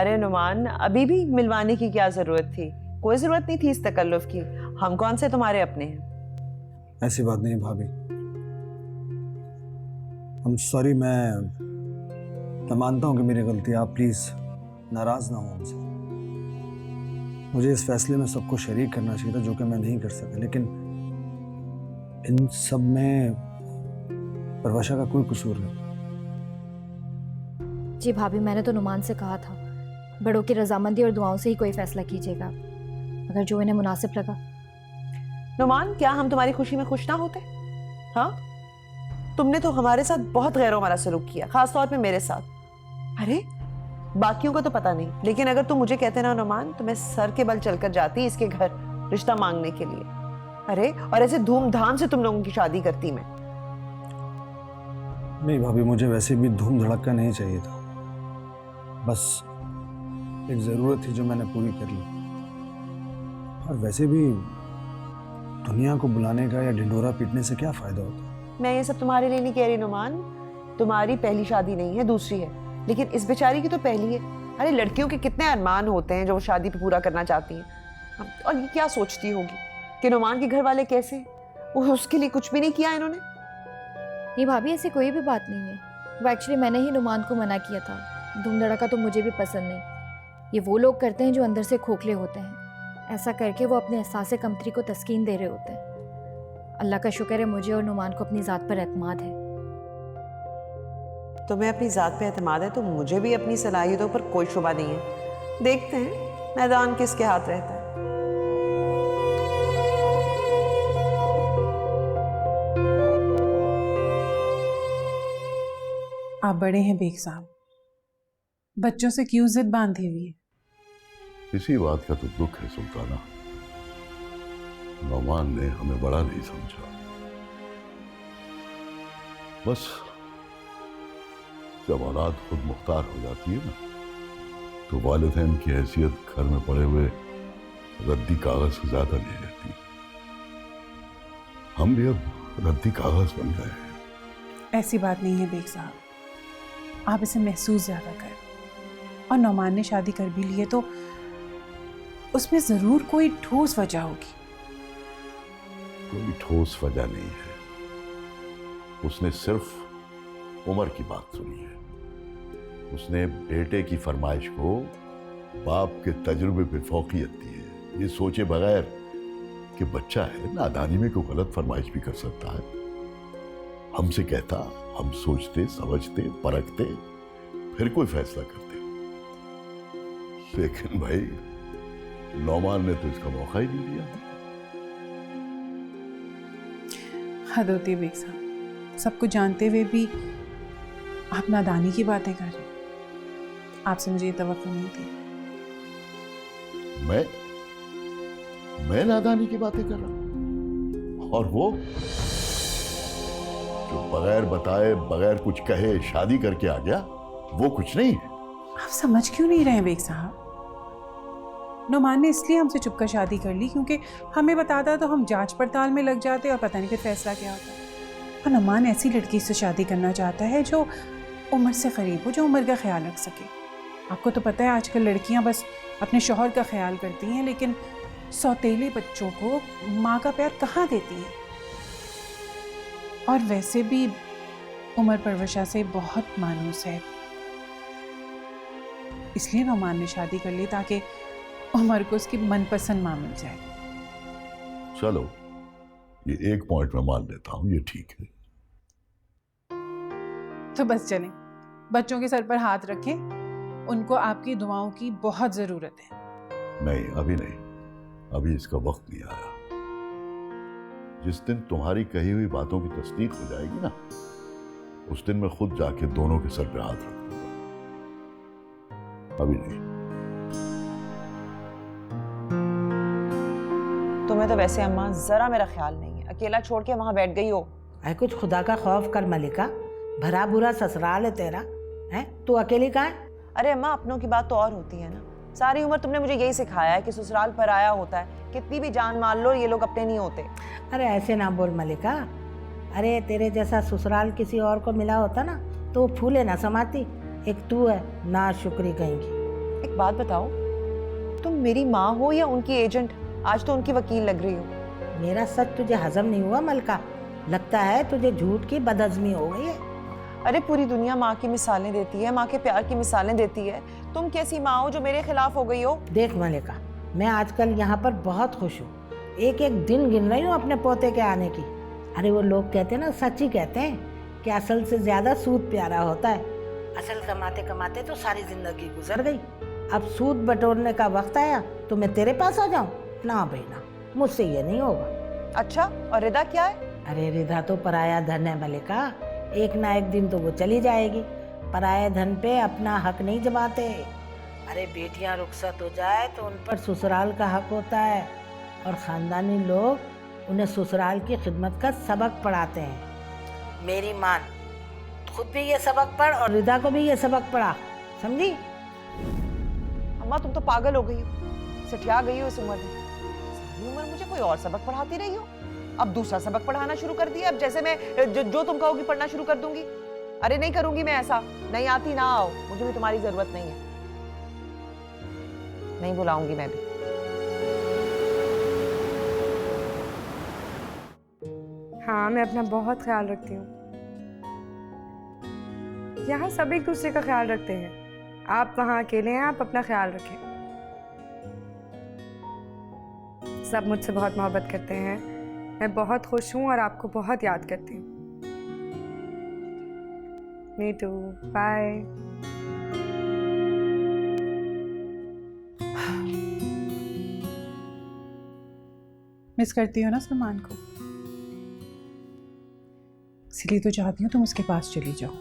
अरे नुमान, अभी भी मिलवाने की क्या जरूरत थी? कोई जरूरत नहीं थी इस तकल्लुफ की। हम कौन से तुम्हारे अपने हैं? ऐसी बात नहीं भाभी। I'm सॉरी, मैं मानता हूँ कि मेरी गलती है। आप प्लीज नाराज ना हो हमसे। मुझे इस फैसले में सबको शरीक करना चाहिए था, जो कि मैं नहीं कर सका। लेकिन इन सब में परवाशा का कोई कसूर नहीं। जी भाभी, मैंने तो नुमान से कहा था बड़ों की रजामंदी और दुआओं से ही कोई फैसला कीजिएगा, अगर जो इन्हें मुनासिब लगा। नुमान, क्या हम तुम्हारी खुशी में खुश ना होते? हाँ, तुमने तो हमारे साथ बहुत गैरों हमारा सलूक किया, खासतौर पे मेरे साथ। अरे बाकियों का तो पता नहीं, लेकिन अगर तुम मुझे कहते ना नुमान, तो मैं सर के बल चलकर जाती इसके घर रिश्ता मांगने के लिए। अरे और ऐसे धूमधाम से तुम लोगों की शादी करती मैं। नहीं भाभी, मुझे वैसे भी धूम धड़क्का नहीं चाहिए था। बस एक जरूरत थी जो मैंने पूरी कर ली। और वैसे भी दुनिया को बुलाने का या ढिंढोरा पीटने से क्या फायदा होता? मैं ये सब तुम्हारे लिए नहीं कह रही नुमान। तुम्हारी पहली शादी नहीं है, दूसरी है, लेकिन इस बेचारी की तो पहली है। अरे लड़कियों के कितने अरमान होते हैं जो वो शादी पे पूरा करना चाहती हैं। और ये क्या सोचती होगी कि नुमान के घर वाले कैसे, वो उसके लिए कुछ भी नहीं किया इन्होंने। नहीं भाभी, ऐसी कोई भी बात नहीं है। वो एक्चुअली मैंने ही नुमान को मना किया था। धूम धड़ाका तो मुझे भी पसंद नहीं। ये वो लोग करते हैं जो अंदर से खोखले होते हैं। ऐसा करके वो अपने एहसास कमतरी को तस्कीन दे रहे होते हैं। अल्लाह का शुक्र है मुझे और नुमान को अपनी ज़ात पर एतमाद है। तुम्हें अपनी ज़ात पे एतमाद है तो मुझे भी अपनी सलाहियतों पर कोई शुबा नहीं है। देखते हैं मैदान किसके हाथ रहता है। आप बड़े हैं बेग साहब, बच्चों से क्यों जिद बांधी हुई है? इसी बात का तो दुख है सुल्ताना, नौमान ने हमें बड़ा नहीं समझा। बस जब औलाद खुद मुख्तार हो जाती है ना, तो वालिदैन की हैसियत घर में पड़े हुए रद्दी कागज से ज्यादा नहीं रहती। हम भी अब रद्दी कागज बन गए हैं। ऐसी बात नहीं है बेग साहब, आप इसे महसूस ज्यादा करें। और नौमान ने शादी कर भी ली है तो उसमें जरूर कोई ठोस वजह होगी। कोई ठोस वजह नहीं है। उसने सिर्फ उम्र की बात सुनी है। उसने बेटे की फरमाइश को बाप के तजुर्बे पे फौकियत दी है, ये सोचे बगैर कि बच्चा है, नादानी में कोई गलत फरमाइश भी कर सकता है। हमसे कहता, हम सोचते, समझते, परखते, फिर कोई फैसला करते। लेकिन भाई नौमान ने तो इसका मौका ही नहीं दिया। हद होती है बेग साहब, सब कुछ जानते हुए भी आप नादानी की बातें कर रहे हैं। आपसे मुझे ये तवक्को नहीं थी। मैं नादानी की बातें कर रहा हूं? और वो जो बगैर बताए, बगैर कुछ कहे शादी करके आ गया, वो कुछ नहीं है। आप समझ क्यों नहीं रहे बेग साहब? नौमान ने इसलिए हमसे चुपकर शादी कर ली क्योंकि हमें बताता तो हम जांच पड़ताल में लग जाते और पता नहीं फिर फैसला क्या होता। और नौमान ऐसी लड़की से शादी करना चाहता है जो उम्र से करीब हो, जो उम्र का ख्याल रख सके। आपको तो पता है आजकल लड़कियां बस अपने शौहर का ख्याल करती हैं, लेकिन सौतेले बच्चों को माँ का प्यार कहाँ देती हैं। और वैसे भी उमर परवशा से बहुत मानूस है, इसलिए नौमान ने शादी कर ली ताकि उमर को उसकी मनपसंद माँ मिल जाए। चलो, ये एक पॉइंट मैं मान लेता हूं, ये ठीक है। तो बस चलें, बच्चों के सर पर हाथ रखें, उनको आपकी दुआओं की बहुत जरूरत है। नहीं, अभी नहीं, अभी इसका वक्त नहीं आया। जिस दिन तुम्हारी कही हुई बातों की तस्दीक हो जाएगी ना, उस दिन मैं खुद जाके दोनों के सर पे हाथ रख दूंगा। अभी नहीं। तुम्हें तो वैसे अम्मा जरा मेरा ख्याल नहीं है, अकेला छोड़ के वहां बैठ गई हो। अरे कुछ खुदा का खौफ कर मलिका, भरा बुरा ससुराल है तेरा, है तू अकेली कहाँ है? अरे अम्मा, अपनों की बात तो और होती है ना। सारी उम्र तुमने मुझे यही सिखाया है कि ससुराल पर आया होता है, कितनी भी जान मान लो ये लोग अपने नहीं होते। अरे ऐसे ना बोल मलिका, अरे तेरे जैसा ससुराल किसी और को मिला होता ना तो वो फूले ना समाती। एक तू है ना शुक्री कहेंगी। एक बात बताओ, तुम मेरी माँ हो या उनकी एजेंट? आज तो उनकी वकील लग रही हो। मेरा सच तुझे हजम नहीं हुआ मलका? लगता है तुझे झूठ की बदहजमी हो गई है। अरे पूरी दुनिया माँ की मिसालें देती है, माँ के प्यार की मिसालें देती है। तुम कैसी माँ हो जो मेरे खिलाफ हो गई हो? देख मलिका, मैं आजकल यहाँ पर बहुत खुश हूँ। एक एक दिन गिन रही हूँ अपने पोते के आने की। अरे वो लोग कहते हैं ना, सच ही कहते हैं कि असल से ज्यादा सूद प्यारा होता है। असल कमाते कमाते तो सारी जिंदगी गुजर गई। अब सूद बटोरने का वक्त आया तो मैं तेरे पास आ जाऊं? ना भाई ना, मुझसे ये नहीं होगा। अच्छा, और रिदा क्या है? अरे रिधा तो पराया धन है मलिका, एक ना एक दिन तो वो चली जाएगी। पराये धन पे अपना हक नहीं जमाते। अरे बेटियां रुखसत हो जाए तो उन पर ससुराल का हक होता है, और खानदानी लोग उन्हें ससुराल की खिदमत का सबक पढ़ाते हैं। मेरी मान, खुद भी ये सबक पढ़ और रिधा को भी ये सबक पढ़ा, समझी? अम्मा तुम तो पागल हो गई हो, सठिया गई हो इस उम्र में। सारी उम्र मुझे कोई और सबक पढ़ाती रही हो, अब दूसरा सबक पढ़ाना शुरू कर दिया। अब जैसे मैं जो तुम कहोगी पढ़ना शुरू कर दूंगी। अरे नहीं करूंगी मैं ऐसा, नहीं आती ना आओ, मुझे भी तुम्हारी जरूरत नहीं है। नहीं बुलाऊंगी मैं भी। हाँ, मैं अपना बहुत ख्याल रखती हूँ। यहाँ सब एक दूसरे का ख्याल रखते हैं। आप वहाँ अकेले हैं, आप अपना ख्याल रखें। सब मुझसे बहुत मोहब्बत करते हैं। मैं बहुत खुश हूँ और आपको बहुत याद करती हूँ। नीतू, बाय। मिस करती हो ना सलमान को, इसीलिए तो चाहती हूँ तुम उसके पास चली जाओ।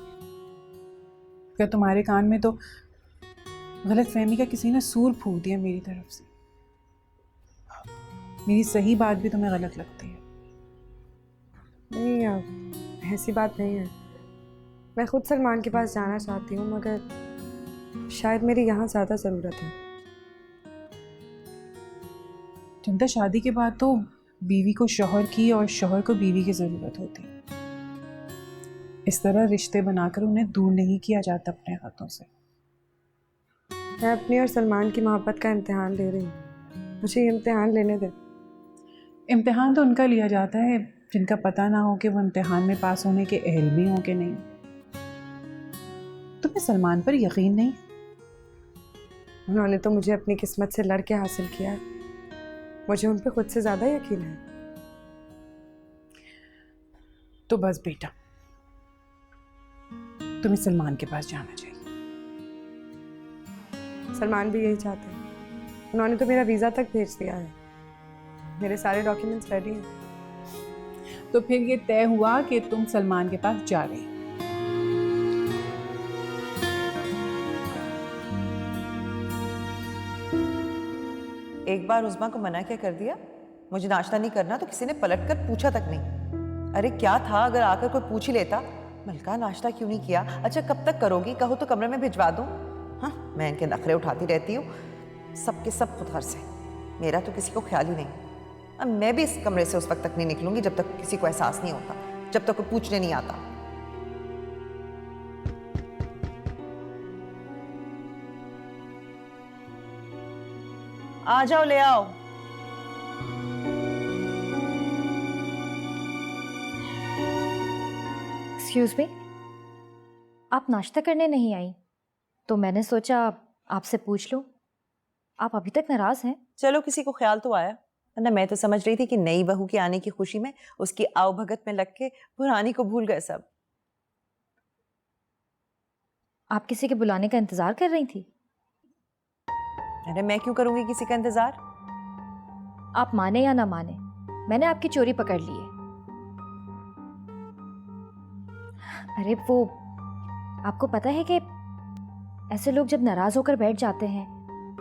क्या तुम्हारे कान में तो गलत फहमी का किसी ने सूर फूंक दिया मेरी तरफ से। मेरी सही बात भी तुम्हें गलत लगती है। नहीं, ऐसी बात नहीं है। मैं खुद सलमान के पास जाना चाहती हूँ, मगर शायद मेरी यहाँ ज़्यादा ज़रूरत है। चंदा, शादी के बाद तो बीवी को शौहर की और शौहर को बीवी की ज़रूरत होती है। इस तरह रिश्ते बनाकर उन्हें दूर नहीं किया जाता अपने हाथों से। मैं अपनी और सलमान की मोहब्बत का इम्तिहान ले रही हूँ। मुझे ये इम्तिहान लेने दे। इम्तिहान तो उनका लिया जाता है जिनका पता ना हो कि वो इम्तिहान में पास होने के अहल भी हों कि नहीं। तुम्हें सलमान पर यकीन नहीं? उन्होंने तो मुझे अपनी किस्मत से लड़के हासिल किया है। मुझे उन पर खुद से ज़्यादा यकीन है। तो बस बेटा, तुम्हें सलमान के पास जाना चाहिए। सलमान भी यही चाहते हैं। उन्होंने तो मेरा वीज़ा तक भेज दिया है। मेरे सारे डॉक्यूमेंट्स रेडी हैं। तो फिर ये तय हुआ कि तुम सलमान के पास जा रही। एक बार उस्मा को मना क्या कर दिया, मुझे नाश्ता नहीं करना, तो किसी ने पलट कर पूछा तक नहीं। अरे क्या था अगर आकर कोई पूछ ही लेता, मलका नाश्ता क्यों नहीं किया? अच्छा कब तक करोगी, कहो तो कमरे में भिजवा दूं। हाँ, मैं इनके नखरे उठाती रहती हूँ, सबके सब खुद हर से। मेरा तो किसी को ख्याल ही नहीं। अब मैं भी इस कमरे से उस वक्त तक नहीं निकलूंगी जब तक किसी को एहसास नहीं होता, जब तक कोई पूछने नहीं आता। आ जाओ, ले आओ। एक्सक्यूज मी, आप नाश्ता करने नहीं आई तो मैंने सोचा आपसे पूछ लूं। आप अभी तक नाराज हैं? चलो किसी को ख्याल तो आया, वरना मैं तो समझ रही थी कि नई बहू के आने की खुशी में उसकी आवभगत में लग के पुरानी को भूल गए सब। आप किसी के बुलाने का इंतजार कर रही थी? अरे मैं क्यों करूंगी किसी का इंतजार? आप माने या ना माने, मैंने आपकी चोरी पकड़ ली है। अरे वो, आपको पता है कि ऐसे लोग जब नाराज होकर बैठ जाते हैं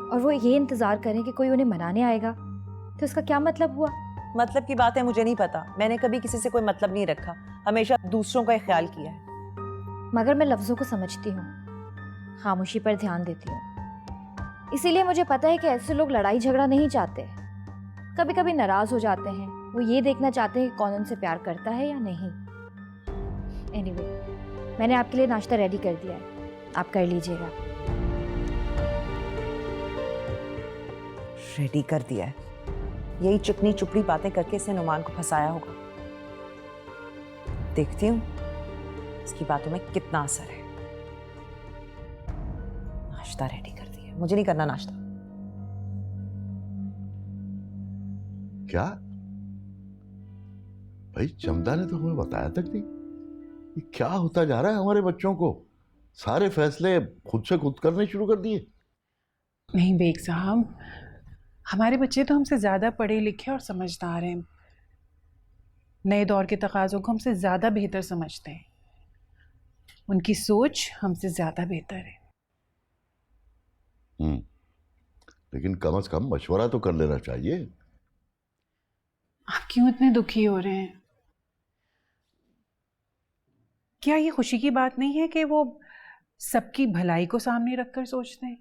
और वो ये इंतजार करें कि कोई उन्हें मनाने आएगा, तो इसका क्या मतलब हुआ? मतलब की बात है मुझे नहीं पता, मैंने कभी किसी से कोई मतलब नहीं रखा, हमेशा दूसरों का ख्याल किया है। मगर मैं लफ्ज़ों को समझती हूँ, खामोशी पर ध्यान देती हूँ। इसीलिए मुझे पता है कि ऐसे लोग लड़ाई झगड़ा नहीं चाहते। कभी कभी नाराज हो जाते हैं, वो ये देखना चाहते हैं कि कौन उनसे प्यार करता है या नहीं। एनीवे, मैंने आपके लिए नाश्ता रेडी कर दिया है, आप कर लीजिएगा। रेडी कर दिया है। यही चिकनी चुपड़ी बातें करके इसने नुमान को फंसाया होगा। देखती हूँ इसकी बातों में कितना असर है। नाश्ता रेडी कर दिया, मुझे नहीं करना नाश्ता। क्या भाई, चंदा ने तो हमें बताया तक नहीं। ये क्या होता जा रहा है हमारे बच्चों को? सारे फैसले खुद से खुद करने शुरू कर दिए। नहीं बेग साहब, हमारे बच्चे तो हमसे ज़्यादा पढ़े लिखे और समझदार हैं। नए दौर के तकाज़ों को हमसे ज़्यादा बेहतर समझते हैं। उनकी सोच हमसे ज़्यादा बेहतर है। लेकिन कम से कम मशवरा तो कर लेना चाहिए। आप क्यों इतने दुखी हो रहे हैं? क्या ये खुशी की बात नहीं है कि वो सबकी भलाई को सामने रखकर सोचते हैं?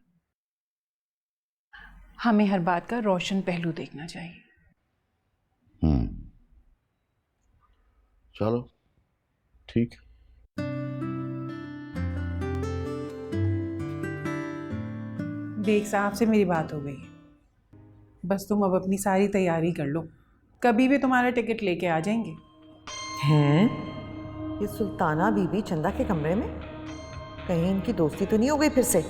हमें हर बात का रोशन पहलू देखना चाहिए। चलो ठीक। बेग साहब से मेरी बात हो गई है। बस तुम अब अपनी सारी तैयारी कर लो, कभी भी तुम्हारा टिकट लेके आ जाएंगे। हैं? ये सुल्ताना बीबी चंदा के कमरे में? कहीं इनकी दोस्ती तो नहीं हो गई फिर से?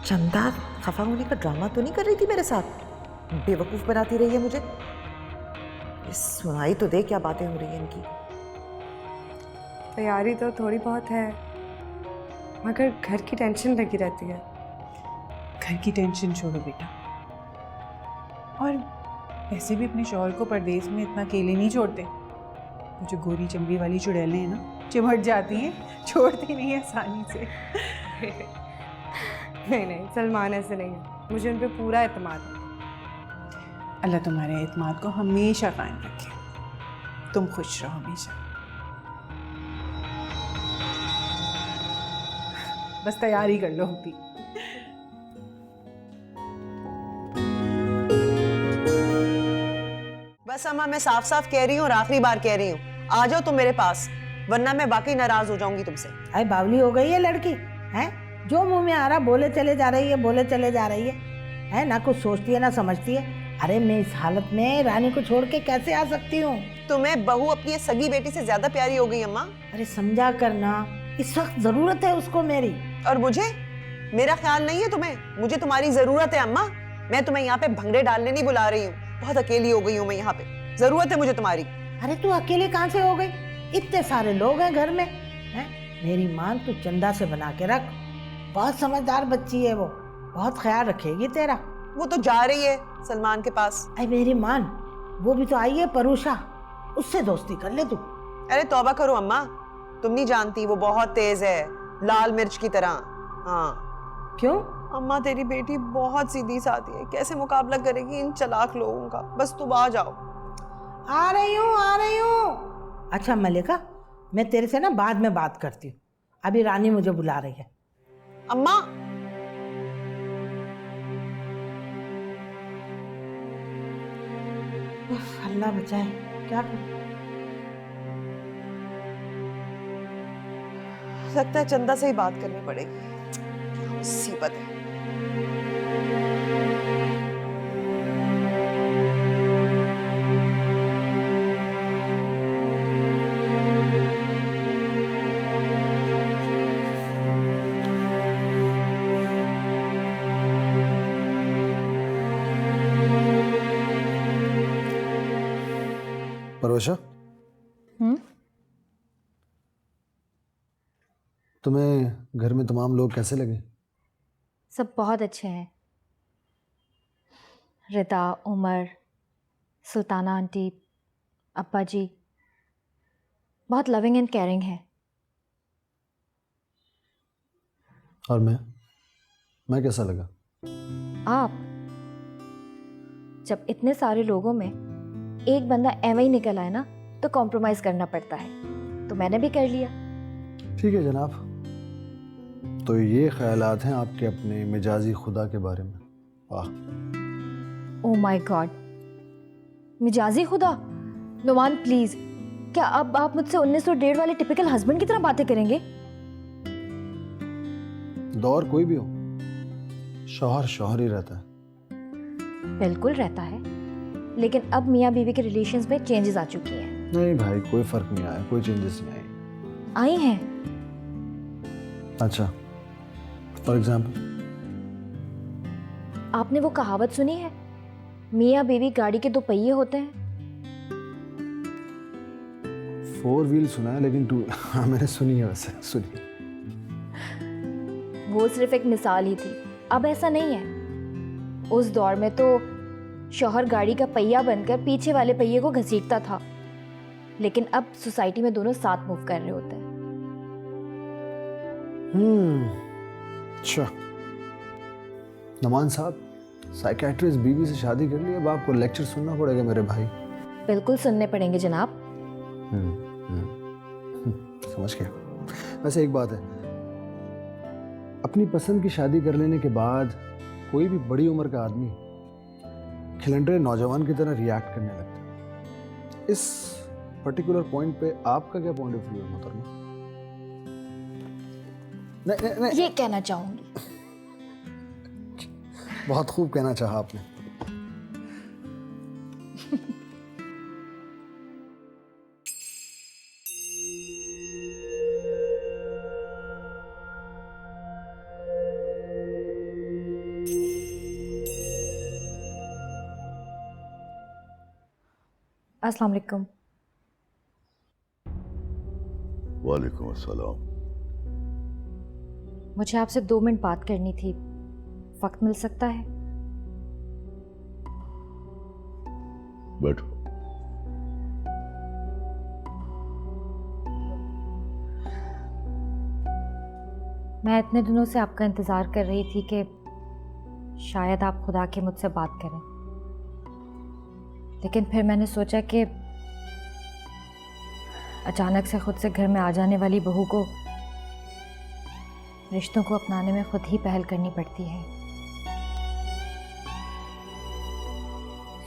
चंदा खफा होने का ड्रामा तो नहीं कर रही थी मेरे साथ? बेवकूफ बनाती रही है मुझे। सुनाई तो दे क्या बातें हो रही हैं इनकी। तैयारी तो थोड़ी बहुत है, मगर घर की टेंशन लगी रहती है। घर की टेंशन छोड़ो बेटा, और ऐसे भी अपने शौहर को परदेश में इतना अकेले नहीं छोड़ते। वो जो गोरी चमड़ी वाली चुड़ैलें हैं ना, चिमट जाती हैं, छोड़ती नहीं है आसानी से। नहीं नहीं, सलमान ऐसे नहीं है, मुझे उन पर पूरा एतमाद है। अल्लाह तुम्हारे एतमाद को हमेशा कायम रखे। तुम खुश रहो हमेशा। बस तैयारी कर लो अपनी। बस अम्मा, मैं साफ साफ कह रही हूँ और आखिरी बार कह रही हूँ, आ जाओ तुम मेरे पास, वरना मैं वाकई नाराज हो जाऊंगी तुमसे। अरे बावली हो गई है लड़की, है जो मुंह में आ रहा बोले चले जा रही है, बोले चले जा रही है ना कुछ सोचती है ना समझती है। अरे मैं इस हालत में रानी को छोड़ के कैसे आ सकती हूँ? तुम्हें बहू अपनी सगी बेटी से ज्यादा प्यारी हो गई अम्मा। अरे समझा करना, इस वक्त जरूरत है उसको मेरी। और मुझे? मेरा ख्याल नहीं है तुम्हें, मुझे तुम्हारी जरूरत है अम्मा। मैं तुम्हें यहाँ पे भंगड़े डालने नहीं बुला रही हूँ, बहुत अकेली हो गई हूँ मैं यहाँ पे, जरूरत है मुझे तुम्हारी। अरे तू अकेले कहाँ से हो गई? इतने सारे लोग हैं घर में, हैं? मेरी मां तू चंदा से बना के रख, बहुत समझदार बच्ची है वो, बहुत ख्याल रखेगी तेरा। वो तो जा रही है सलमान के पास। अरे मेरी मां, वो भी तो आई है परूषा, उससे दोस्ती कर ले तू। अरे तौबा करो अम्मा, तुम नहीं जानती वो बहुत तेज है, लाल मिर्च की तरह। हाँ। क्यों? अम्मा तेरी बेटी बहुत सीधी सादी है, कैसे मुकाबला करेगी इन चालाक लोगों का? बस तुम आ जाओ। आ रही हूँ, आ रही हूँ। अच्छा मलिका, मैं तेरे से ना बाद में बात करती हूँ, अभी रानी मुझे बुला रही है। अम्मा अल्लाह बचाए, क्या करूं? लगता है चंदा से ही बात करनी पड़ेगी, क्या मुसीबत है। परोशा, तुम्हें घर में तमाम लोग कैसे लगे? सब बहुत अच्छे हैं। रिता, उमर, सुल्ताना आंटी, अप्पा जी बहुत लविंग एंड केयरिंग है। और मैं कैसा लगा? आप, जब इतने सारे लोगों में एक बंदा एवं ही निकल आए ना, तो कॉम्प्रोमाइज करना पड़ता है, तो मैंने भी कर लिया। ठीक है जनाब, तो ये ख्यालात हैं आपके अपने मिजाजी खुदा के बारे में। वाह। ओह माय गॉड, मिजाजी खुदा? नुमान प्लीज, क्या अब आप मुझसे 1901 वाले टिपिकल हस्बैंड की तरह बातें करेंगे? दौर कोई भी हो, शौहर शौहर ही रहता है। बिल्कुल रहता है, लेकिन अब मियाँ बीवी के रिलेशंस में चेंजेस आ चुकी हैं। नहीं भाई, कोई फर्क नहीं आया, कोई चेंजेस नहीं आए। आई हैं। अच्छा, फॉर एग्जाम्पल? आपने वो कहावत सुनी है, मियाँ बीवी गाड़ी के 2 पहिए होते हैं? 4 व्हील सुना है, लेकिन हाँ मैंने सुनी है, वैसे सुनी। वो सिर्फ एक मिसाल ही थी, अब ऐसा नहीं है। उस दौर में तो शौहर गाड़ी का पहिया बनकर पीछे वाले पहिए को घसीटता था, लेकिन अब सोसाइटी में दोनों साथ मूव कर रहे होते हैं। अच्छा, नमान साहब, साइकेट्रिस्ट बीवी से शादी कर ली, अब आपको लेक्चर सुनना पड़ेगा मेरे भाई। बिल्कुल सुनने पड़ेंगे जनाब। समझ गया। वैसे एक बात है, अपनी पसंद की शादी कर लेने के बाद कोई भी बड़ी उम्र का आदमी खिलंडरे नौजवान की तरह रिएक्ट करने लगता है। इस पर्टिकुलर पॉइंट पे आपका क्या पॉइंट ऑफ व्यू है मोहतरमा? नहीं, ये कहना चाहूंगी। बहुत खूब कहना चाहा आपने। अस्सलाम वालेकुम। वालेकुम अस्सलाम। मुझे आपसे 2 मिनट बात करनी थी, वक्त मिल सकता है? बैठो। मैं इतने दिनों से आपका इंतज़ार कर रही थी कि शायद आप खुद आके मुझसे बात करें, लेकिन फिर मैंने सोचा कि अचानक से खुद से घर में आ जाने वाली बहू को रिश्तों को अपनाने में खुद ही पहल करनी पड़ती है।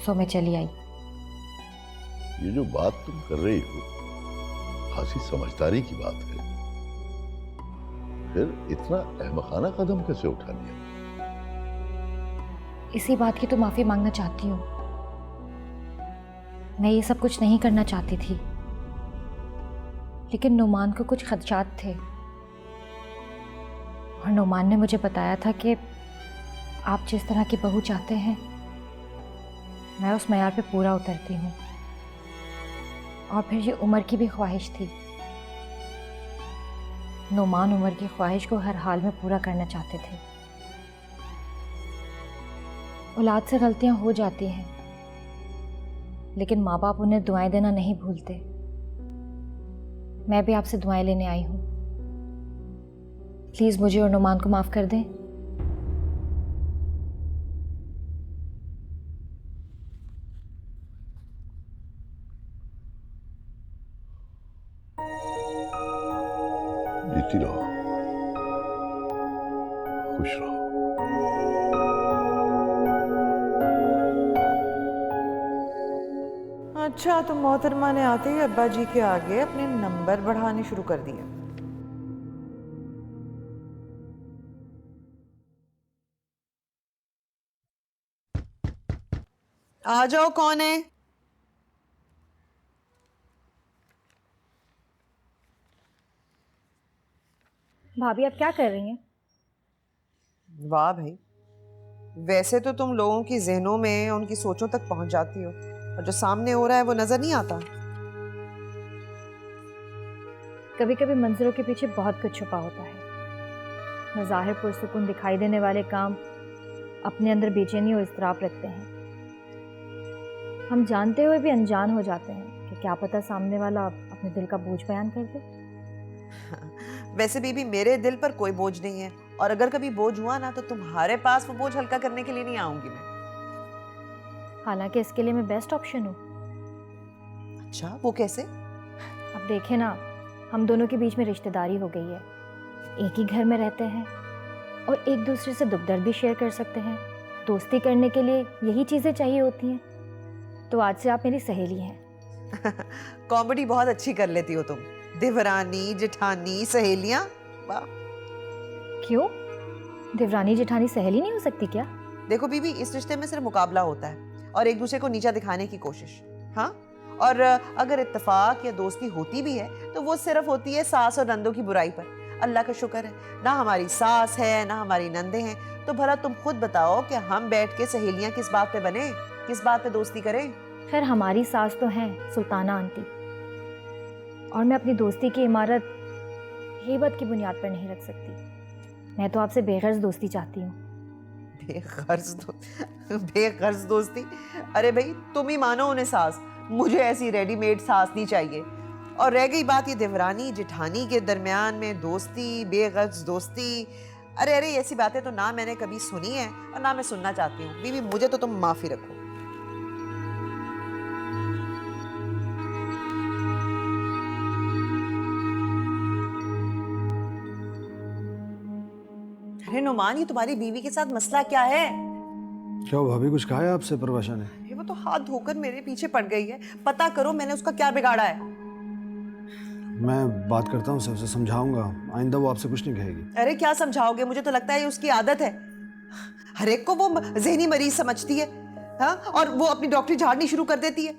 सो मैं चली आई। ये जो बात तुम कर रही हो, खासी समझदारी की बात है। फिर इतना अहमकाना कदम कैसे उठा लिया? इसी बात की तो माफी मांगना चाहती हूँ। मैं ये सब कुछ नहीं करना चाहती थी, लेकिन नुमान को कुछ खदशात थे और नुमान ने मुझे बताया था कि आप जिस तरह की बहू चाहते हैं, मैं उस मयार पे पूरा उतरती हूँ। और फिर ये उमर की भी ख्वाहिश थी। नुमान उमर की ख्वाहिश को हर हाल में पूरा करना चाहते थे। औलाद से गलतियां हो जाती हैं, लेकिन माँ बाप उन्हें दुआएं देना नहीं भूलते। मैं भी आपसे दुआएं लेने आई हूँ। प्लीज़ मुझे और नुमान को माफ़ कर दें। जीती रहो, खुश रहो। अच्छा, तो मोहतरमा ने आते ही अब्बा जी के आगे अपने नंबर बढ़ाने शुरू कर दिए। आ जाओ, कौन है? भाभी आप क्या कर रही हैं? वाह भाई, वैसे तो तुम लोगों की जहनों में उनकी सोचों तक पहुंच जाती हो, और जो सामने हो रहा है वो नजर नहीं आता। कभी कभी मंजरों के पीछे बहुत कुछ छुपा होता है। मज़ाहिर पुरसुकून दिखाई देने वाले काम अपने अंदर बेचैनी और इज़्तिराब रखते हैं। हम जानते हुए भी अनजान हो जाते हैं कि क्या पता सामने वाला अपने दिल का बोझ बयान कर दे। वैसे बीबी, मेरे दिल पर कोई बोझ नहीं है, और अगर कभी बोझ हुआ ना तो तुम्हारे पास वो बोझ हल्का करने के लिए नहीं आऊंगी मैं। हालांकि इसके लिए मैं बेस्ट ऑप्शन हूँ। अच्छा, वो कैसे? अब देखें ना, हम दोनों के बीच में रिश्तेदारी हो गई है, एक ही घर में रहते हैं और एक दूसरे से दुख दर्द भी शेयर कर सकते हैं। दोस्ती करने के लिए यही चीज़ें चाहिए होती हैं। तो आज से आप मेरी सहेली हैं। कॉमेडी बहुत अच्छी कर लेती हो तुम। देवरानी, जेठानी, सहेलियां, वाह। क्यों? देवरानी जेठानी सहेली नहीं हो सकती क्या? देखो बीबी, इस रिश्ते में सिर्फ मुकाबला होता है और एक दूसरे को नीचा दिखाने की कोशिश। हाँ, और अगर इत्तेफाक या दोस्ती होती भी है तो वो सिर्फ होती है सास और नंदों की बुराई पर। अल्लाह का शुक्र है ना हमारी सास है ना हमारी नंदे हैं, तो भला तुम खुद बताओ कि हम बैठ के सहेलियां किस बात पे बने, किस बात पे दोस्ती करें। खैर हमारी सास तो हैं सुल्ताना आंटी, और मैं अपनी दोस्ती की इमारत हेबत की बुनियाद पर नहीं रख सकती। मैं तो आपसे बेगर्ज दोस्ती चाहती हूँ। बेगर्ज दोस्ती? अरे भाई तुम ही मानो उन्हें सास, मुझे ऐसी रेडीमेड सास नहीं चाहिए। और रह गई बात ये देवरानी जिठानी के दरमियान में दोस्ती, बेगर्ज दोस्ती, अरे अरे ऐसी बातें तो ना मैंने कभी सुनी है और ना मैं सुनना चाहती हूँ। बीवी मुझे तो तुम माफी रखो। अरे नुमान, ये तुम्हारी बीवी के साथ मसला क्या है? क्या भाभी कुछ कहा है आपसे प्रभाषा ने? वो तो हाथ धोकर मेरे पीछे पड़ गई है। पता करो मैंने उसका क्या बिगाड़ा है। मैं बात करता हूँ सबसे, समझाऊंगा, आइंदा वो आपसे कुछ नहीं कहेगी। अरे क्या समझाओगे? मुझे तो लगता है ये उसकी आदत है। हर एक को वो ज़हनी मरीज समझती है। हाँ, और वो अपनी डॉक्टरी झाड़नी शुरू कर देती है।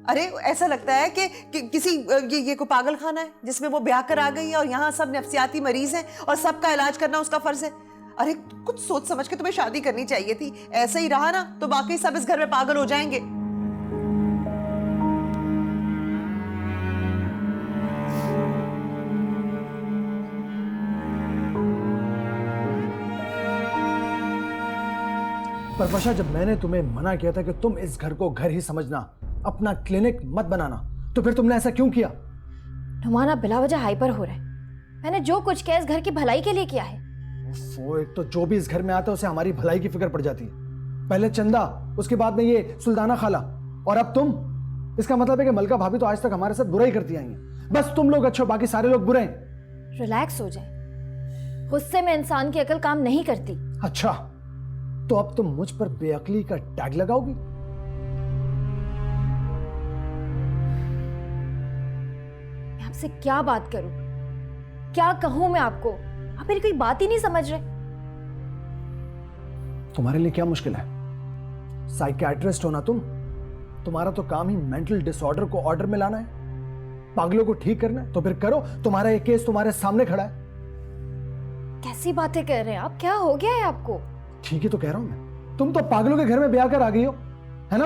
अरे ऐसा लगता है कि किसी ये कोई पागल खाना है जिसमें वो ब्याह कर आ गई है और यहाँ सब नफ्सियाती मरीज हैं और सबका इलाज करना उसका फर्ज है। अरे कुछ सोच समझ के तुम्हें शादी करनी चाहिए थी। ऐसा ही रहा ना तो बाकी सब इस घर में पागल हो जाएंगे। प्रभाषा, जब मैंने तुम्हें मना किया था कि तुम इस घर को घर ही समझना, अपना क्लिनिक मत बनाना, तो फिर तुमने ऐसा क्यों किया? नुमान, आप बिला वजह हाइपर हो रहे हैं। मैंने जो कुछ किया इस घर की भलाई के लिए किया है। वो एक तो जो भी इस घर में आता है उसे हमारी भलाई की फिक्र पड़ जाती है। पहले चंदा, उसके बाद में ये सुल्ताना खाला, और अब तुम। इसका मतलब है कि मलका भाभी तो आज तक हमारे साथ बुरा ही करती आई हैं। बस तुम लोग अच्छे हो, बाकी सारे लोग बुरे हैं। रिलैक्स हो जाए, गुस्से में इंसान की अकल काम नहीं करती। अच्छा, तो अब तुम मुझ पर बेअक्ली का टैग लगाओगी? मैं आपसे क्या बात करूं, क्या कहूं मैं आपको? आप मेरी कोई बात ही नहीं समझ रहे। तुम्हारे लिए क्या मुश्किल है? साइकियाट्रिस्ट हो ना तुम? तुम्हारा तो काम ही मेंटल डिसऑर्डर को ऑर्डर में लाना है, पागलों को ठीक करना है। तो फिर करो, तुम्हारा एक केस तुम्हारे सामने खड़ा है। कैसी बातें कर रहे हैं आप? क्या हो गया है आपको? ठीक ही तो कह रहा हूं मैं। तुम तो पागलों के घर में ब्याह कर आ गई हो, है ना?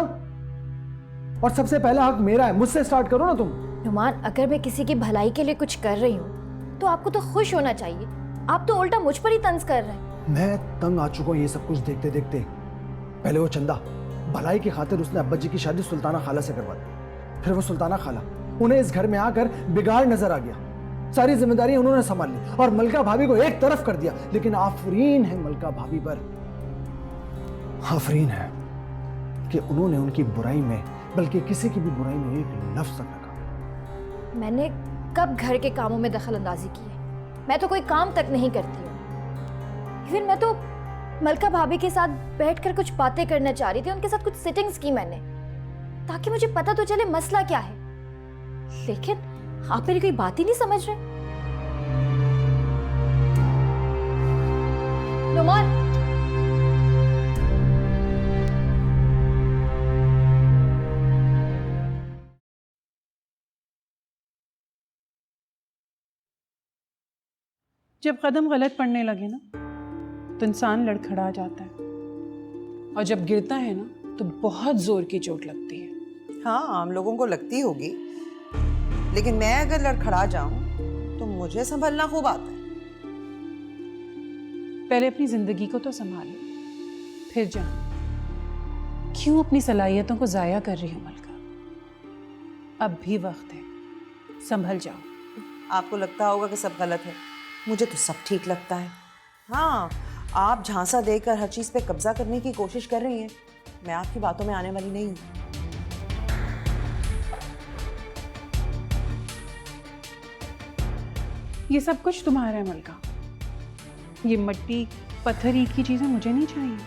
और सबसे पहला हक मेरा है, मुझसे स्टार्ट करो ना तुम। नुमान, अगर मैं किसी की भलाई के लिए कुछ कर रही हूं तो आपको तो खुश होना चाहिए। आप तो उल्टा मुझ पर ही तंज कर रहे हैं। मैं तंग आ चुका हूं ये सब कुछ देखते देखते। पहले वो चंदा, भलाई की खातिर उसने अब्बा जी की शादी सुल्ताना खाला से करवा दी। फिर वो सुल्ताना खाला, उन्हें इस घर में आकर बिगाड़ नजर आ गया। सारी जिम्मेदारी उन्होंने संभाल ली और मलका भाभी को एक तरफ कर दिया। लेकिन आफरीन है मलका भाभी पर, आफरीन है कि उन्होंने उनकी बुराई में, बल्कि किसी की भी बुराई में एक लफ्ज तक न कहा। मैंने कब घर के कामों में दखल अंदाजी की है? मैं तो कोई काम तक नहीं करती हूँ। फिर मैं तो मलका भाभी के साथ बैठकर कुछ बातें करना चाह रही थी। उनके साथ कुछ सिटिंग्स की मैंने, ताकि मुझे पता तो चले मसला क्या है। लेकिन आप मेरी कोई बात ही नहीं समझ रहे। नुमान, जब कदम गलत पड़ने लगे ना तो इंसान लड़खड़ा जाता है, और जब गिरता है ना तो बहुत जोर की चोट लगती है। हाँ, हम लोगों को लगती होगी, लेकिन मैं अगर लड़खड़ा जाऊं तो मुझे संभलना खूब आता है। पहले अपनी जिंदगी को तो संभालो, फिर जाओ। क्यों अपनी सलाहियतों को जाया कर रही हो मलका? अब भी वक्त है, संभल जाओ। आपको लगता होगा कि सब गलत है, मुझे तो सब ठीक लगता है। हाँ, आप झांसा देकर हर चीज पे कब्जा करने की कोशिश कर रही हैं। मैं आपकी बातों में आने वाली नहीं हूं। ये सब कुछ तुम्हारा है मलका। ये मिट्टी पत्थर ईंट की चीजें मुझे नहीं चाहिए।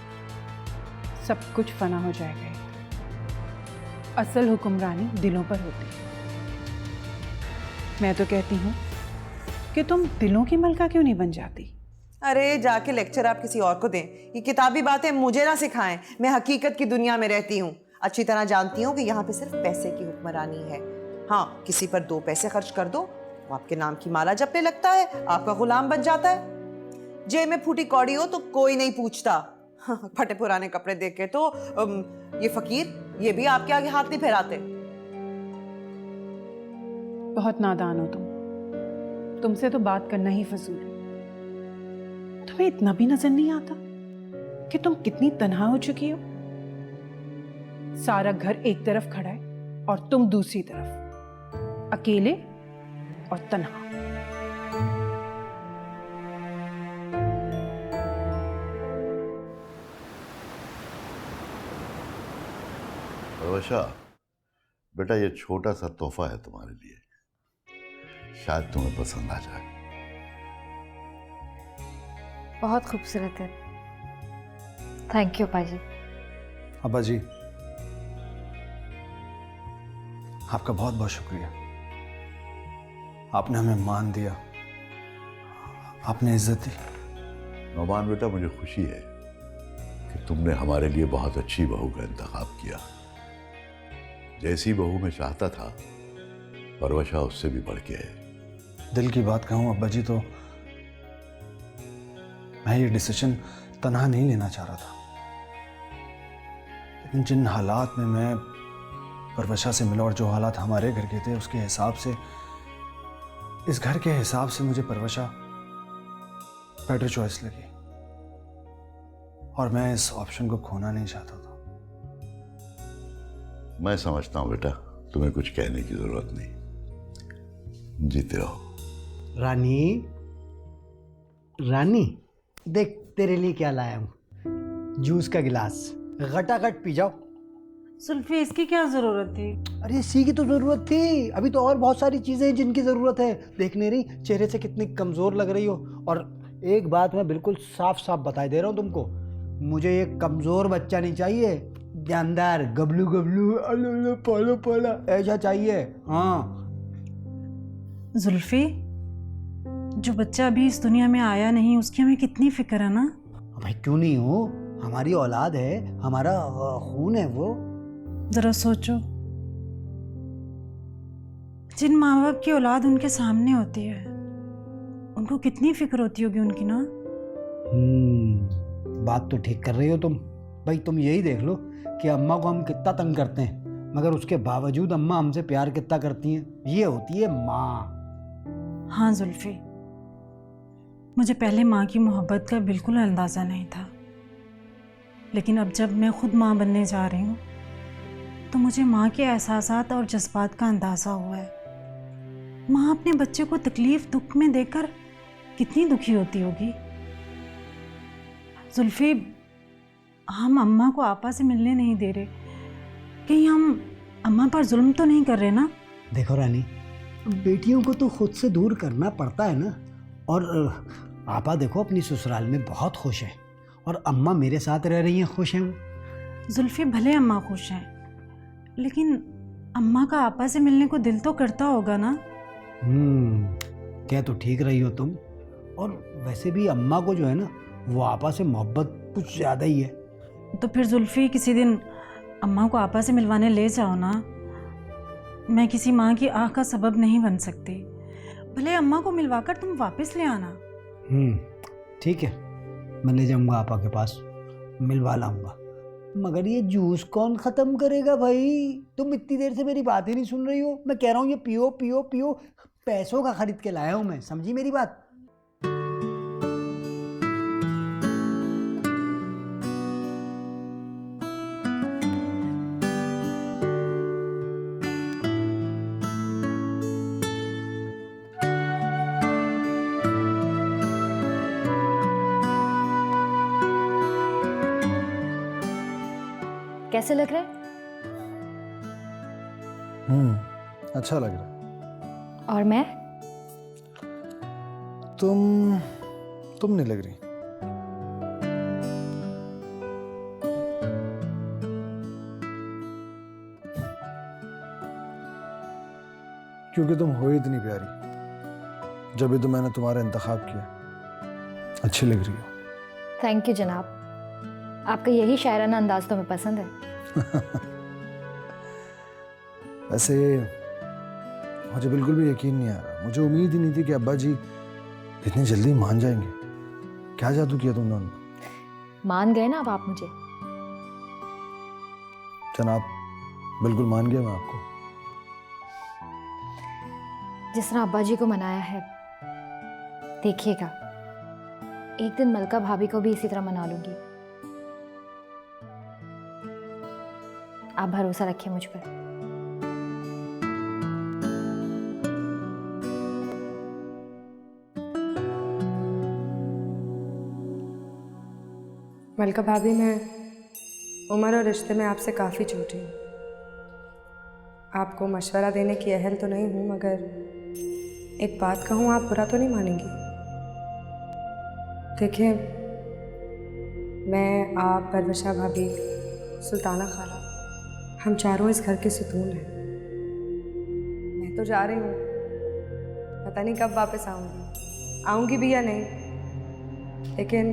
सब कुछ फना हो जाएगा। असल हुक्मरानी दिलों पर होती है। मैं तो कहती हूँ कि तुम दिलों की मलका क्यों नहीं बन जाती? अरे जाके लेक्चर आप किसी और को दें, ये किताबी बातें मुझे ना सिखाएं। मैं हकीकत की दुनिया में रहती हूँ, अच्छी तरह जानती हूँ कि यहाँ पे सिर्फ पैसे की हुक्मरानी है। हाँ, किसी पर 2 पैसे खर्च कर दो, वो आपके नाम की माला जपने लगता है, आपका गुलाम बन जाता है। जेब में फूटी कौड़ी हो तो कोई नहीं पूछता। फटे पुराने कपड़े देख के तो ये फकीर ये भी आपके आगे हाथ नहीं फैलाते। बहुत नादान हो तुमसे तो बात करना ही फजूल है। तुम्हें इतना भी नजर नहीं आता कि तुम कितनी तन्हा हो चुकी हो? सारा घर एक तरफ खड़ा है और तुम दूसरी तरफ, अकेले और तन्हा। परवशा, बेटा ये छोटा सा तोहफा है तुम्हारे लिए, शायद तुम्हें पसंद आ जाए। बहुत खूबसूरत है, थैंक यू पाजी। अब्बा जी, आपका बहुत बहुत शुक्रिया। आपने हमें मान दिया, आपने इज्जत दी। नौमान बेटा, मुझे खुशी है कि तुमने हमारे लिए बहुत अच्छी बहू का इंतखाब किया। जैसी बहू मैं चाहता था, परवशा उससे भी बढ़ के है। दिल की बात कहूं अब्बा जी, तो मैं ये डिसीजन तन्हा नहीं लेना चाह रहा था, लेकिन जिन हालात में मैं परवशा से मिला और जो हालात हमारे घर के थे, उसके हिसाब से, इस घर के हिसाब से मुझे परवशा बेटर चॉइस लगी और मैं इस ऑप्शन को खोना नहीं चाहता था। मैं समझता हूं बेटा, तुम्हें कुछ कहने की जरूरत नहीं, जीते रहो। रानी, रानी देख तेरे लिए क्या लाया हूँ, जूस का गिलास, गटागट पी जाओ। सुल्फी, इसकी क्या जरूरत थी? अरे इसी की तो जरूरत थी, अभी तो और बहुत सारी चीजें हैं जिनकी जरूरत है। देखने रही चेहरे से कितनी कमजोर लग रही हो। और एक बात मैं बिल्कुल साफ साफ बता दे रहा हूँ तुमको, मुझे ये कमजोर बच्चा नहीं चाहिए, जानदार गबलू गबलू अलो पालो पाला ऐसा चाहिए। हाँ जुल्फी, जो बच्चा अभी इस दुनिया में आया नहीं उसकी हमें कितनी फिक्र है ना। भाई क्यों नहीं हो, हमारी औलाद है, हमारा खून है वो। जरा सोचो, जिन माँ बाप की औलाद उनके सामने होती है, उनको कितनी फिक्र होती होगी उनकी ना। बात तो ठीक कर रही हो तुम। भाई तुम यही देख लो कि अम्मा को हम कितना तंग करते हैं, मगर उसके बावजूद अम्मा हमसे प्यार कितना करती हैं। ये होती है माँ। हाँ जुल्फी, मुझे पहले माँ की मोहब्बत का बिल्कुल अंदाज़ा नहीं था, लेकिन अब जब मैं खुद माँ बनने जा रही हूँ तो मुझे माँ के एहसासात और जज्बात का अंदाज़ा हुआ है। माँ अपने बच्चे को तकलीफ़ दुख में देखकर कितनी दुखी होती होगी। जुल्फी, हम अम्मा को आपा से मिलने नहीं दे रहे, कहीं हम अम्मा पर जुल्म तो नहीं कर रहे ना? देखो रानी, बेटियों को तो खुद से दूर करना पड़ता है ना। और आपा देखो अपनी ससुराल में बहुत खुश है और अम्मा मेरे साथ रह रही हैं, खुश हैं वो। जुल्फी, भले अम्मा खुश हैं, लेकिन अम्मा का आपा से मिलने को दिल तो करता होगा ना। क्या तो ठीक रही हो तुम। और वैसे भी अम्मा को जो है ना, वो आपा से मोहब्बत कुछ ज़्यादा ही है। तो फिर जुल्फी, किसी दिन अम्मा को आपा से मिलवाने ले जाओ ना। मैं किसी माँ की आह का सबब नहीं बन सकती, भले अम्मा को मिलवाकर तुम वापस ले आना। ठीक है, मैं ले जाऊंगा आपा के पास, मिलवा लाऊंगा। मगर ये जूस कौन ख़त्म करेगा भाई? तुम इतनी देर से मेरी बात ही नहीं सुन रही हो। मैं कह रहा हूँ ये पियो पियो पियो, पैसों का खरीद के लाया हूँ मैं, समझी मेरी बात? कैसे लग रहा है? अच्छा लग रहा है। और मैं? तुम नहीं लग रही। क्योंकि तुम हो इतनी प्यारी। जब भी तो मैंने तुम्हारा इंतखाब किया, अच्छी लग रही हो। थैंक यू जनाब, आपका यही शायराना अंदाज तो हमें पसंद है। वैसे मुझे बिल्कुल भी यकीन नहीं आ रहा, मुझे उम्मीद ही नहीं थी कि अब्बा जी इतनी जल्दी मान जाएंगे। क्या जादू किया तुमने उनमें? मान गए ना अब आप मुझे? जनाब, बिल्कुल मान गया मैं आपको। जिस तरह अब्बा जी को मनाया है, देखिएगा एक दिन मलका भाभी को भी इसी तरह मना लूंगी। आप भरोसा रखिए मुझ पर। मलका भाभी, मैं उम्र और रिश्ते में आपसे काफ़ी छोटी हूँ। आपको मशवरा देने की अहल तो नहीं हूँ, मगर एक बात कहूँ, आप बुरा तो नहीं मानेंगी? देखिए, मैं, आप, परवशा भाभी, सुल्ताना खाला, हम चारों इस घर के सुकून हैं। मैं तो जा रही हूँ, पता नहीं कब वापस आऊँगी भी या नहीं, लेकिन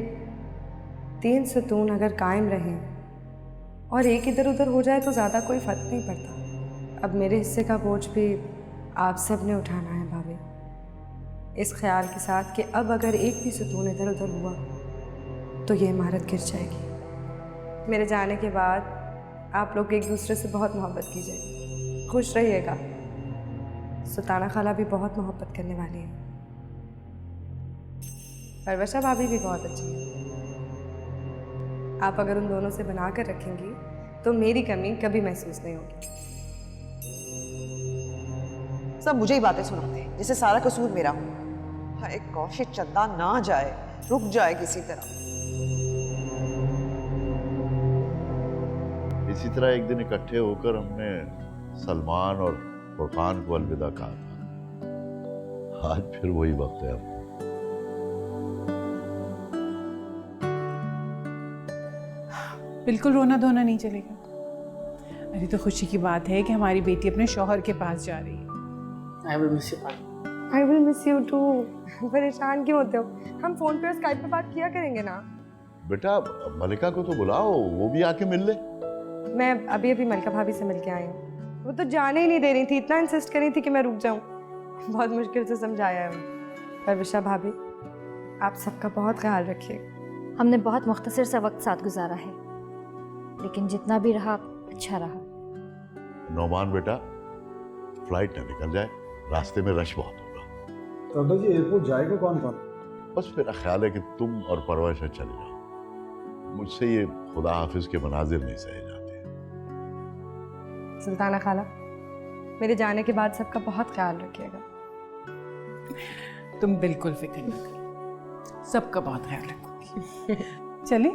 3 सुतून अगर कायम रहें और एक इधर उधर हो जाए तो ज़्यादा कोई फ़र्क नहीं पड़ता। अब मेरे हिस्से का बोझ भी आप सब ने उठाना है भाभी, इस ख्याल के साथ कि अब अगर एक भी सुतून इधर उधर हुआ तो ये इमारत गिर जाएगी। मेरे जाने के बाद आप लोग एक दूसरे से बहुत मोहब्बत कीजिए, खुश रहिएगा। सुल्ताना खाला भी बहुत मोहब्बत करने वाली है, परवशा भाभी भी बहुत अच्छी है। आप अगर उन दोनों से बना कर रखेंगी तो मेरी कमी कभी महसूस नहीं होगी। सब मुझे ही बातें सुनाते हैं जैसे सारा कसूर मेरा हो। हाय कौशिक, चंदा ना जाए, रुक जाए किसी तरह। इसी तरह एक दिन इकट्ठे होकर हमने सलमान और फुरकान को अलविदा कहा था। आज फिर वही वक्त है अब। बिल्कुल रोना धोना नहीं चलेगा। अरे तो खुशी की बात है कि हमारी बेटी अपने शौहर के पास जा रही है। I will miss you. I will miss you too. परेशान क्यों होते हो? हम फोन पे और स्काइप पे बात किया करेंगे ना। बेटा मलिका को तो बुलाओ, वो भी आके मिल ले। मैं अभी मलका भाभी से मिलके आई हूँ। वो तो जाने ही नहीं दे रही थी, इतना इंसिस्ट कर रही थी कि मैं रुक जाऊँ। बहुत मुश्किल से समझाया है उन्हें। परविशा भाभी, आप सबका बहुत ख्याल रखिए। हमने बहुत मुख्तसर सा वक्त साथ गुजारा है, लेकिन जितना भी रहा अच्छा रहा। नौमान बेटा, फ्लाइट ना निकल जाए, रास्ते में रश बहुत होगा। तो अब्बा जी एयरपोर्ट जाएगा कौन कौन? बस मेरा ख्याल है कि तुम और परवरिशा चले जाओ। मुझसे ये खुदा हाफिज के मनाजिर नहीं सहे जाते। सुल्ताना खाला, मेरे जाने के बाद सबका बहुत ख्याल रखिएगा। तुम बिल्कुल फिक्र न करो, सबका बहुत ख्याल रखूंगी। चले?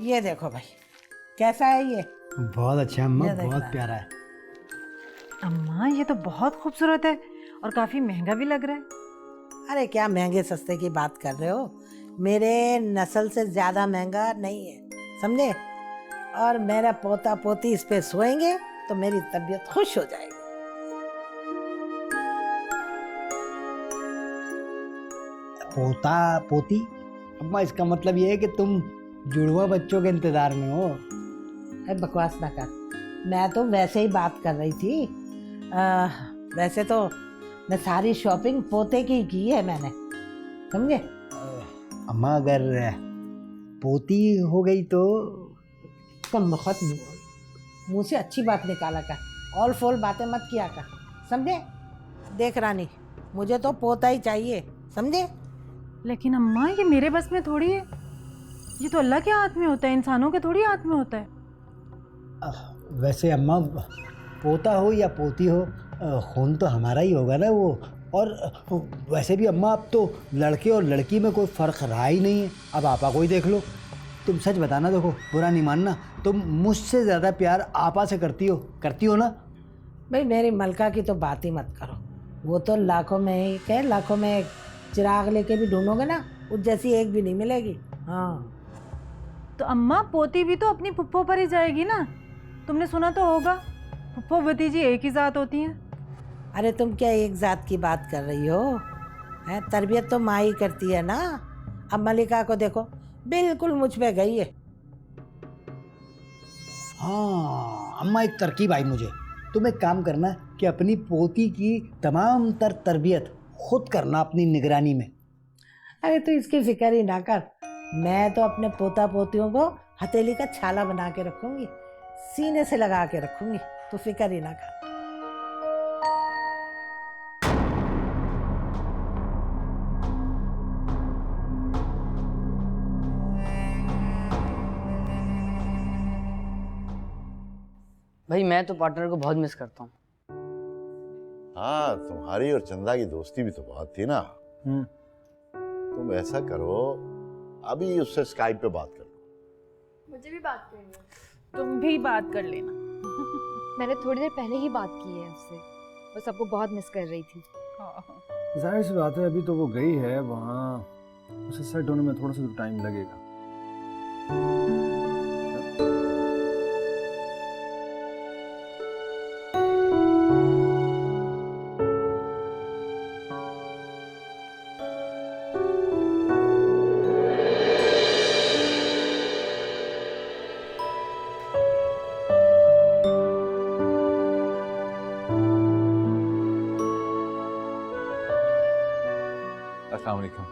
ये देखो भाई, कैसा है ये? बहुत अच्छा अम्मा, ये देख बहुत ला। प्यारा है। अम्मा ये तो बहुत खूबसूरत है और काफ़ी महंगा भी लग रहा है। अरे क्या महंगे सस्ते की बात कर रहे हो? मेरे नस्ल से ज्यादा महंगा नहीं है, समझे? और मेरा पोता पोती इस पे सोएंगे तो मेरी तबीयत खुश हो जाएगी। पोता पोती? अम्मा इसका मतलब ये है कि तुम जुड़वा बच्चों के इंतजार में हो। अरे बकवास ना कर, मैं तो वैसे ही बात कर रही थी। वैसे तो मैं सारी शॉपिंग पोते की है मैंने, समझे? अम्मा अगर पोती हो गई तो कम बहुत मुंह से अच्छी बात निकाला कर, ऑल फोल बातें मत किया कर, समझे? देख रानी, मुझे तो पोता ही चाहिए, समझे? लेकिन अम्मा ये मेरे बस में थोड़ी है, ये तो अल्लाह के हाथ में होता है, इंसानों के थोड़ी हाथ में होता है। वैसे अम्मा पोता हो या पोती हो, खून तो हमारा ही होगा ना वो। और वैसे भी अम्मा अब तो लड़के और लड़की में कोई फ़र्क रहा ही नहीं है। अब आपा को ही देख लो। तुम सच बताना, देखो बुरा नहीं मानना, तुम मुझसे ज़्यादा प्यार आपा से करती हो ना? भाई मेरी मलका की तो बात ही मत करो, वो तो लाखों में ही कह, लाखों में एक चिराग लेके भी ढूंढोगे ना, उस जैसी एक भी नहीं मिलेगी। हाँ तो अम्मा पोती भी तो अपनी फुप्पो पर ही जाएगी ना। तुमने सुना तो होगा, फुप्पो भतीजी एक ही जात होती हैं। अरे तुम क्या एक जात की बात कर रही हो? है तरबियत तो माँ ही करती है ना। अब मलिका को देखो, बिल्कुल मुझ पे गई है। हाँ अम्मा, एक तरकीब आई मुझे। तुम एक काम करना कि अपनी पोती की तमाम तर तरबियत खुद करना अपनी निगरानी में। अरे तू इसकी फिक्र ही ना कर, मैं तो अपने पोता पोतियों को हथेली का छाला बना के रखूंगी, सीने से लगा के रखूंगी, तू फिक्र ही ना कर। भाई मैं तो पार्टनर को बहुत मिस करता हूँ। हाँ, तुम्हारी और चंदा की दोस्ती भी तो बहुत थी ना। तुम ऐसा करो, अभी उससे स्काइप पे बात कर लो। मुझे भी बात करनी है। तुम भी बात कर लेना। मैंने थोड़ी देर पहले ही बात की है उससे, वो सबको बहुत मिस कर रही थी। जाहिर सी बात है, अभी तो वो गई है वहाँ, उसे सेट होने में थोड़ा सा तो टाइम लगेगा। अस्सलाम वालेकुम।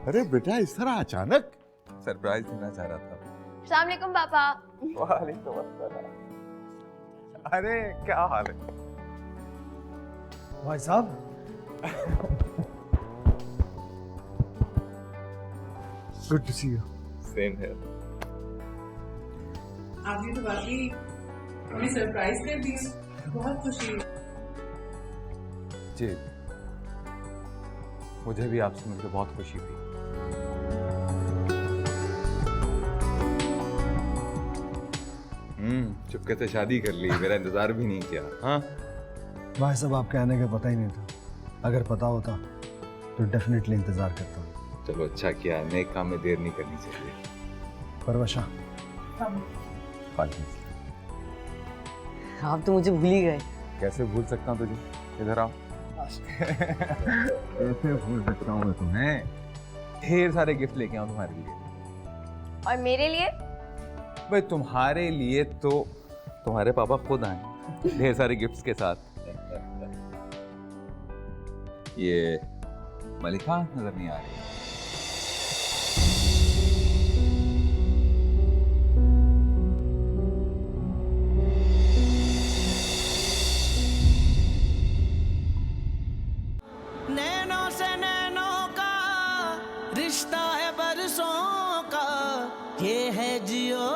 अरे बेटा, इस तरह अचानक? सरप्राइज देना चाह रहा था। अस्सलाम वालेकुम पापा। वालेकुम अस्सलाम। अरे क्या हाल है भाई साहब? Good to see you. Same है। आपने तो बाकी हमें सरप्राइज कर दिया, बहुत खुशी। जी, मुझे भी आपसे मिलकर बहुत खुशी हुई। चुपके से शादी कर ली, मेरा इंतजार भी नहीं किया। हाँ भाई साहब, आपके आने का पता ही नहीं था। अगर पता होता तो डेफिनेटली इंतजार करता। चलो अच्छा किया, नए काम में देर नहीं करनी चाहिए। परवशा, आप तो मुझे भूल ही गए। कैसे भूल सकता हूँ तुझे? इधर आओ। कैसे भूल सकता हूँ मैं तुम्हें? ढेर सारे गिफ्ट लेके आऊँ तुम्हारे लिए। और मेरे लिए? भाई तुम्हारे लिए तो तुम्हारे पापा खुद आए ढेर सारे गिफ्ट्स के साथ। ये मलिका नजर नहीं आ रही। नैनों से नैनों का रिश्ता है बरसों का, ये है जियो